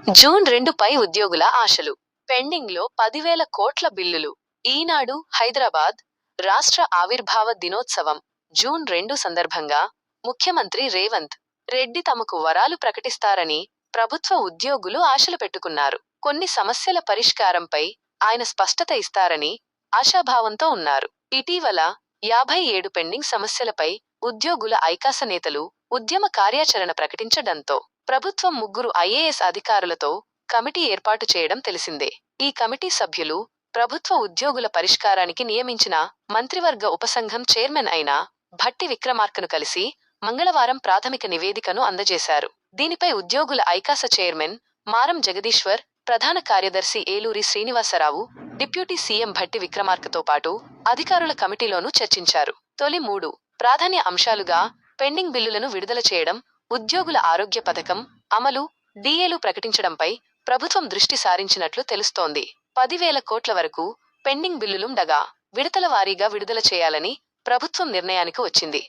June 2పై ఉద్యోగుల ఆశలు. పెండింగ్లో 10,000 కోట్ల బిల్లులు. ఈనాడు హైదరాబాద్ రాష్ట్ర ఆవిర్భావ దినోత్సవం జూన్ 2 సందర్భంగా ముఖ్యమంత్రి రేవంత్ రెడ్డి తమకు వరాలు ప్రకటిస్తారని ప్రభుత్వ ఉద్యోగులు ఆశలు పెట్టుకున్నారు. కొన్ని సమస్యల పరిష్కారంపై ఆయన స్పష్టత ఇస్తారని ఆశాభావంతో ఉన్నారు. ఇటీవల 57 పెండింగ్ సమస్యలపై ఉద్యోగుల ఐకాస నేతలు ఉద్యమ కార్యాచరణ ప్రకటించడంతో ప్రభుత్వం 3 ఐఏఎస్ అధికారులతో కమిటీ ఏర్పాటు చేయడం తెలిసిందే. ఈ కమిటీ సభ్యులు ప్రభుత్వ ఉద్యోగుల పరిష్కారానికి నియమించిన మంత్రివర్గ ఉపసంఘం చైర్మన్ అయిన భట్టి విక్రమార్కను కలిసి మంగళవారం ప్రాథమిక నివేదికను అందజేశారు. దీనిపై ఉద్యోగుల ఐకాస చైర్మన్ మారం జగదీశ్వర్, ప్రధాన కార్యదర్శి ఏలూరి శ్రీనివాసరావు, డిప్యూటీ సీఎం భట్టి విక్రమార్కతో పాటు అధికారుల కమిటీలోనూ చర్చించారు. తొలి 3 ప్రాధాన్య అంశాలుగా పెండింగ్ బిల్లులను విడుదల చేయడం, ఉద్యోగుల ఆరోగ్య పథకం అమలు, డీఏలు ప్రకటించడంపై ప్రభుత్వం దృష్టి సారించినట్లు తెలుస్తోంది. 10,000 కోట్ల వరకు పెండింగ్ బిల్లులుండగా విడతల వారీగా విడుదల చేయాలని ప్రభుత్వం నిర్ణయానికి వచ్చింది.